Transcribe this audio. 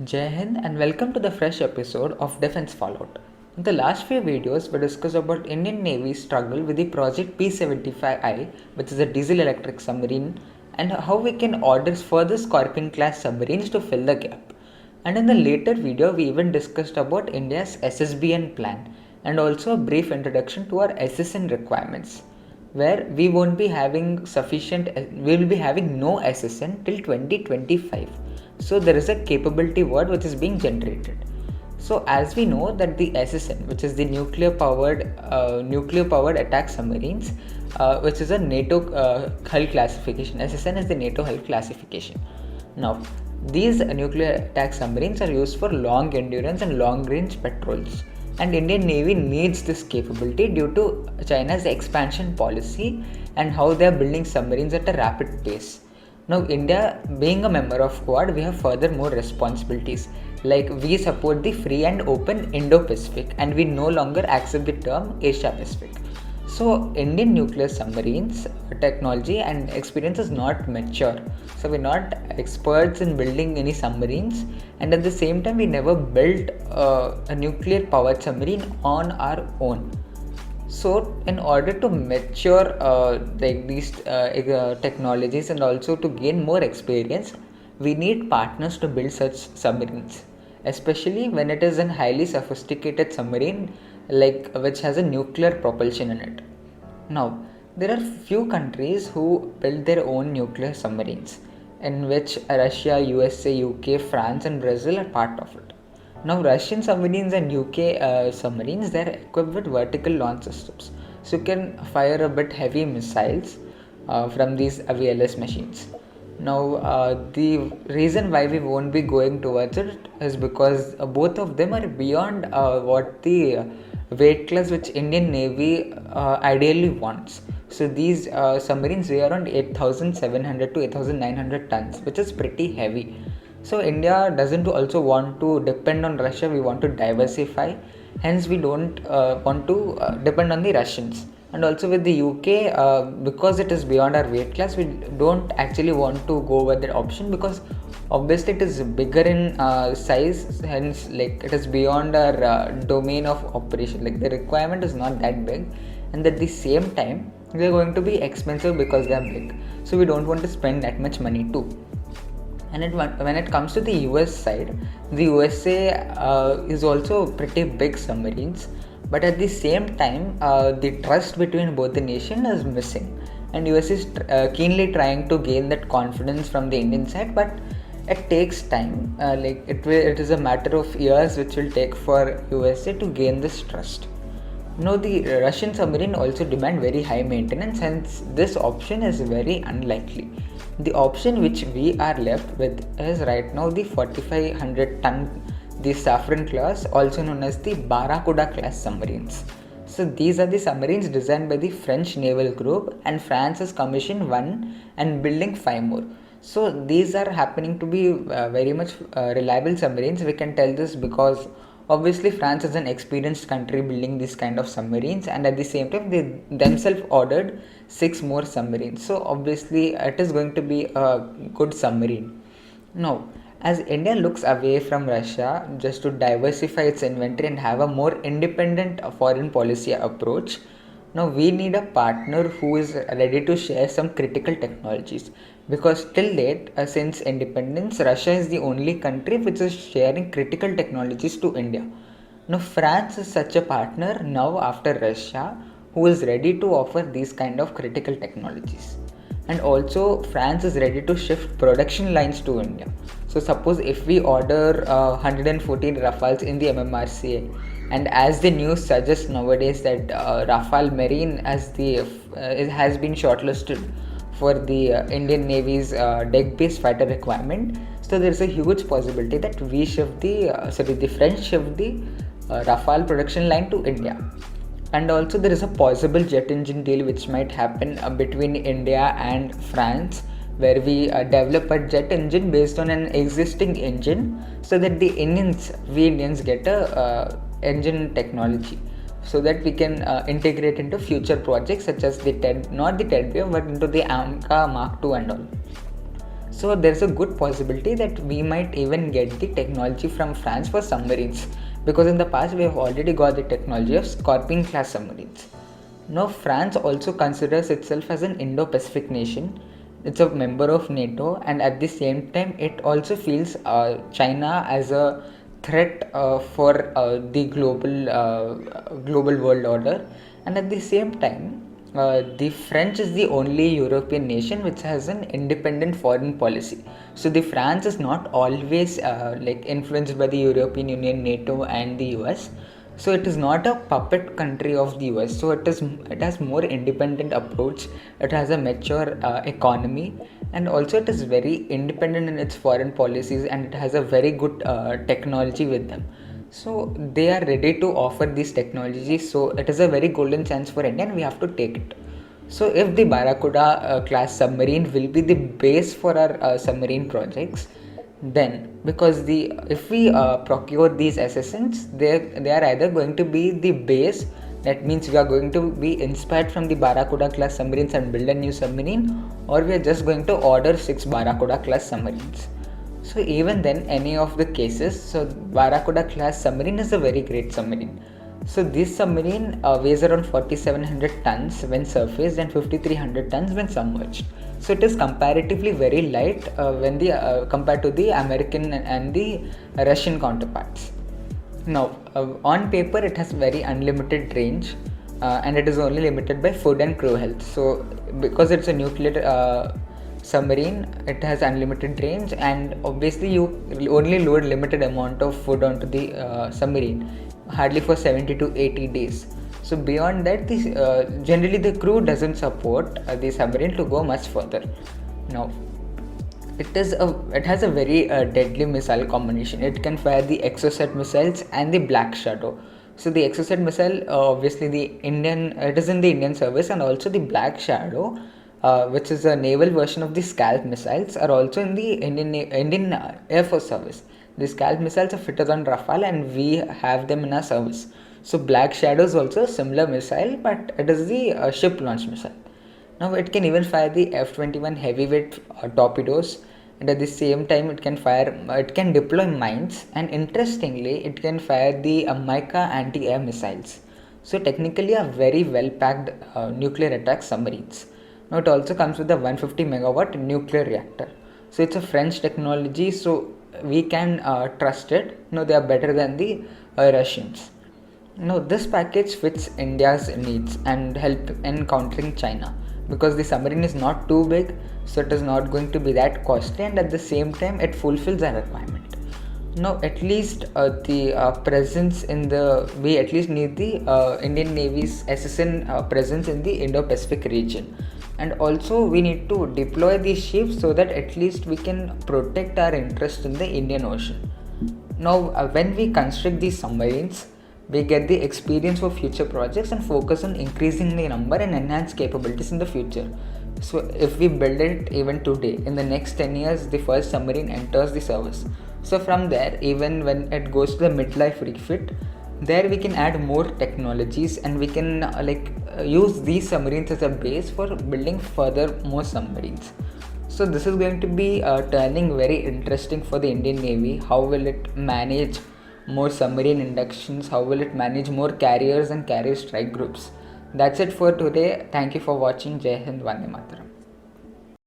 Jai Hind and welcome to the fresh episode of Defense Fallout. In the last few videos, we discussed about Indian Navy's struggle with the project P-75I, which is a diesel electric submarine, and how we can order further Scorpene class submarines to fill the gap. And in the later video, we even discussed about India's SSBN plan and also a brief introduction to our SSN requirements, where we won't be having we will be having no SSN till 2025. So there is a capability word which is being generated. So as we know that the SSN, which is the nuclear powered attack submarines, which is a NATO hull classification. SSN is the NATO hull classification. Now these nuclear attack submarines are used for long endurance and long range patrols, and Indian Navy needs this capability due to China's expansion policy and how they are building submarines at a rapid pace. Now, India being a member of Quad, we have further more responsibilities. Like we support the free and open Indo-Pacific, and we no longer accept the term Asia-Pacific. So, Indian nuclear submarines technology and experience is not mature. So, we're not experts in building any submarines, and at the same time, we never built a nuclear powered submarine on our own. So, in order to mature these technologies and also to gain more experience, we need partners to build such submarines, especially when it is a highly sophisticated submarine like which has a nuclear propulsion in it. Now, there are few countries who build their own nuclear submarines, in which Russia, USA, UK, France, and Brazil are part of it. Now, Russian submarines and UK submarines, they are equipped with vertical launch systems, so you can fire a bit heavy missiles from these VLS machines. Now, the reason why we won't be going towards it is because both of them are beyond what the weight class which Indian Navy ideally wants. So these submarines weigh around 8,700 to 8,900 tons, which is pretty heavy. So India doesn't also want to depend on Russia. We want to diversify. Hence, we don't want to depend on the Russians. And also with the UK, because it is beyond our weight class, we don't actually want to go with that option, because obviously it is bigger in size. Hence, like it is beyond our domain of operation. Like the requirement is not that big, and at the same time, they are going to be expensive because they are big. So we don't want to spend that much money too. And when it comes to the US side, the USA is also pretty big submarines, but at the same time, the trust between both the nations is missing, and US is keenly trying to gain that confidence from the Indian side, but it takes time. It is a matter of years which will take for USA to gain this trust. No, the Russian submarine also demand very high maintenance, hence this option is very unlikely. The option which we are left with is right now the 4,500 ton, the Saffron class, also known as the Baraccuda class submarines. So these are the submarines designed by the French Naval Group, and France has commissioned one and building 5 more. So these are happening to be very much reliable submarines. We can tell this because obviously France is an experienced country building these kind of submarines, and at the same time they themselves ordered 6 more submarines. So obviously it is going to be a good submarine. Now, as India looks away from Russia just to diversify its inventory and have a more independent foreign policy approach, now we need a partner who is ready to share some critical technologies, because till date, since independence, Russia is the only country which is sharing critical technologies to India. Now France is such a partner now after Russia, who is ready to offer these kind of critical technologies. And also France is ready to shift production lines to India. So suppose if we order 114 Rafales in the MMRCA, and as the news suggests nowadays that Rafale Marine has been shortlisted for the Indian Navy's deck-based fighter requirement, so there is a huge possibility that the French shift the Rafale production line to India. And also there is a possible jet engine deal which might happen between India and France, where we develop a jet engine based on an existing engine, so that we Indians get a engine technology, so that we can integrate into future projects such as not the TED wave, but into the AMCA Mark II and all. So there's a good possibility that we might even get the technology from France for submarines, because in the past we have already got the technology of Scorpene class submarines. Now France also considers itself as an Indo-Pacific nation. It's a member of NATO, and at the same time it also feels China as a threat for the global world order. And at the same time, the French is the only European nation which has an independent foreign policy. So the France is not always influenced by the European Union, NATO, and the US. So it is not a puppet country of the US. So it has more independent approach. It has a mature economy, and also it is very independent in its foreign policies, and it has a very good technology with them. So they are ready to offer these technologies. So it is a very golden chance for India, and we have to take it. So if the Barracuda class submarine will be the base for our submarine projects, then because if we procure these SSNs, they are either going to be the base. That means we are going to be inspired from the Barracuda class submarines and build a new submarine, or we are just going to order 6 Barracuda class submarines. So even then, any of the cases, so Barracuda class submarine is a very great submarine. So this submarine weighs around 4700 tons when surfaced and 5300 tons when submerged. So it is comparatively very light when compared to the American and the Russian counterparts. Now, on paper it has very unlimited range, and it is only limited by food and crew health. So because it's a nuclear submarine, it has unlimited range, and obviously you only load limited amount of food onto the submarine, hardly for 70 to 80 days. So beyond that, generally the crew doesn't support the submarine to go much further. Now, it has a very deadly missile combination. It can fire the Exocet missiles and the Black Shadow. So the Exocet missile, obviously it is in the Indian service, and also the Black Shadow, which is a naval version of the Scalp missiles, are also in the Indian Air Force service. The Scalp missiles are fitted on Rafale, and we have them in our service. So Black Shadow is also a similar missile, but it is the ship launched missile. Now it can even fire the F-21 heavyweight torpedoes, and at the same time it can deploy mines, and interestingly it can fire the Mica anti-air missiles. So technically a very well packed nuclear attack submarines. Now it also comes with a 150 megawatt nuclear reactor. So it's a French technology, so we can trust it. They are better than the Russians. Now this package fits India's needs and help in countering China, because the submarine is not too big, so it is not going to be that costly, and at the same time it fulfills our requirement. Now at least the presence we at least need the Indian Navy's SSN presence in the Indo-Pacific region, and also we need to deploy these ships so that at least we can protect our interest in the Indian Ocean. Now when we construct these submarines, we get the experience for future projects and focus on increasing the number and enhance capabilities in the future. So if we build it even today, in the next 10 years the first submarine enters the service. So from there, even when it goes to the midlife refit, there we can add more technologies, and we can use these submarines as a base for building further more submarines. So this is going to be turning very interesting for the Indian Navy. How will it manage more submarine inductions? How will it manage more carriers and carrier strike groups? That's it for today. Thank you for watching. Jai Hind, Vande Mataram.